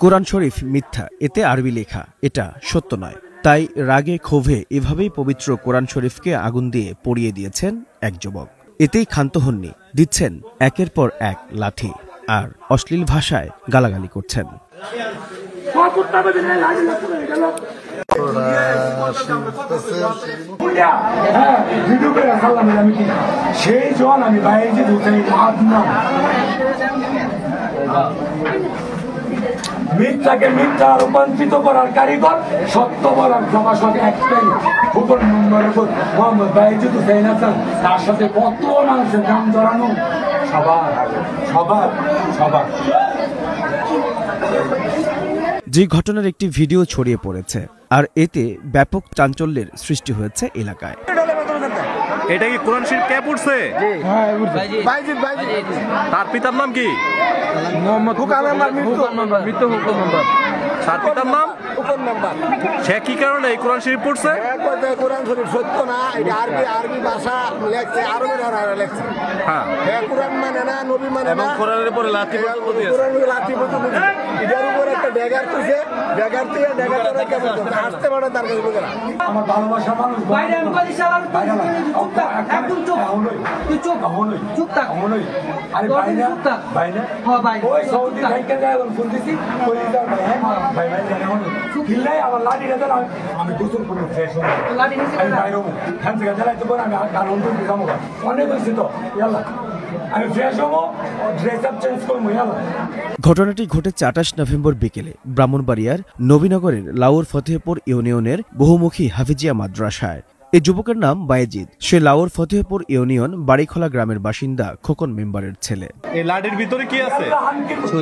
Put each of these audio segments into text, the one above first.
কোরআন শরীফ মিথ্যা, এতে আরবি লেখা, এটা সত্য নয়। তাই রাগে ক্ষোভে এভাবেই পবিত্র কোরআন শরীফকে আগুন দিয়ে পুড়িয়ে দিয়েছেন এক যুবক। এতেই ক্ষান্ত হননি, দিচ্ছেন একের পর এক লাঠি আর অশ্লীল ভাষায় গালাগালি করছেন। সেই জন আমি মিথ্যাকে মিথ্যা রূপান্তরিত করার কারিগর, সত্য বলার প্রকাশক একটাই, হুকুম নম্বর মোহাম্মদ বাইজিদ হুসাইন হাসান। তার সাথে কত মানুষের নাম জড়ানো, সবার সবার সবার। যে ঘটনার একটি ভিডিও ছড়িয়ে পড়েছে, আর এতে ব্যাপক চাঞ্চল্যের সৃষ্টি হয়েছে এলাকায়। এটা কি কোরআন শরীফ কে পড়ছে? তার পিতার নাম কি? তার পিতার নাম? সে কি কারণে এই কোরআন শরীফ পড়ছে? কোরআন শরীফ সত্য না, এটা আরবি ভাষা লেখছে, আরবের লেখছে। হ্যাঁ, কোরআন মানে না, নবী মানে না, কোরআনের উপরে লাঠি লাঠি এটার উপরে একটা ড্যাগার তুলছে, ড্যাগার থেকে ড্যাগার আসতে পারে তার কাছে বুঝে না। আমার ভালোবাসা মানুষ আমি গোসল করে ফ্রেশ হবো, আমি বাইরে হবো, হ্যাঁ থেকে জ্বালাইতে পারে, আমি আনন্দ যাবো, অনেক হয়েছে তো, আমি ফ্রেশ হবো, ড্রেস আপ চেঞ্জ করবো। ঘটনাটি ঘটেছে 28 নভেম্বর বিকেলে ব্রাহ্মণবাড়িয়ার নবীনগরের লাউর ফতেহপুর ইউনিয়নের বহুমুখী হাফিজিয়া মাদ্রাসায়। এই যুবকের নাম বায়েজিদ। সে লাউর ফতেহপুর ইউনিয়ন বাড়িখোলা গ্রামের বাসিন্দা খোকন মেম্বারের ছেলে। এই লাঠির ভিতরে কি আছে?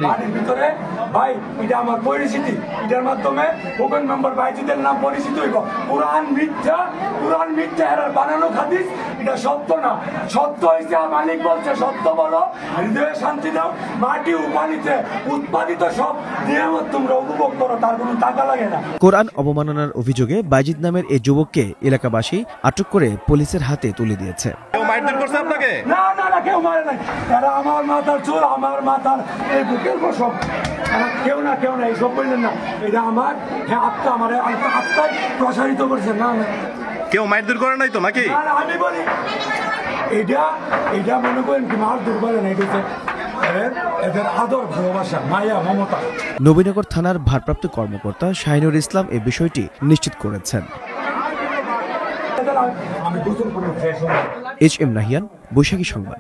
লাঠির ভিতরে ভাই, এটা আমার পরিচিতি, এটার মাধ্যমে খোকন মেম্বার বায়েজিদের নাম পরিচিত হইব। কোরআন মিথ্যা, কোরআন মিথ্যা, এর বানানো হাদিস, এটা সত্য না। সত্য হইছে মালিক বলছে, সত্য বলো, হৃদয়ে শান্তি দাও, মাটি ও পানিতে উৎপাদিত সব নিয়ামত তোমরা উপভোগ করো, তার কোনো টাকা লাগে না। কোরআন অবমাননার অভিযোগে বায়েজিদ নামের এই যুবককে এলাকাবাসী আটক করে পুলিশের হাতে তুলে দিয়েছে। কেউ মারধর করছে আপনাকে? না না না, কেউ মারে নাই। এরা আমার মাথার চুল, আমার মাথার এই বুকের বসব, কেউ না কেউ না, এইসব বললেন না। এটা আমার আত্মা, আমার আত্মায় প্রসারিত করছে। না না, কেউ মারধর করে নাই তো নাকি? আমি বলি এটা মনে করেন কি মারধর করে না, এটা এদের আদর, ভালোবাসা, মায়া, মমতা। নবীনগর থানার ভারপ্রাপ্ত কর্মকর্তা শাহিনুর ইসলাম এ বিষয়টি নিশ্চিত করেছেন। আমি HM নাহিয়ান, বৈশাখী সংবাদ।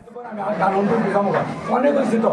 অনেক হয়েছে তো।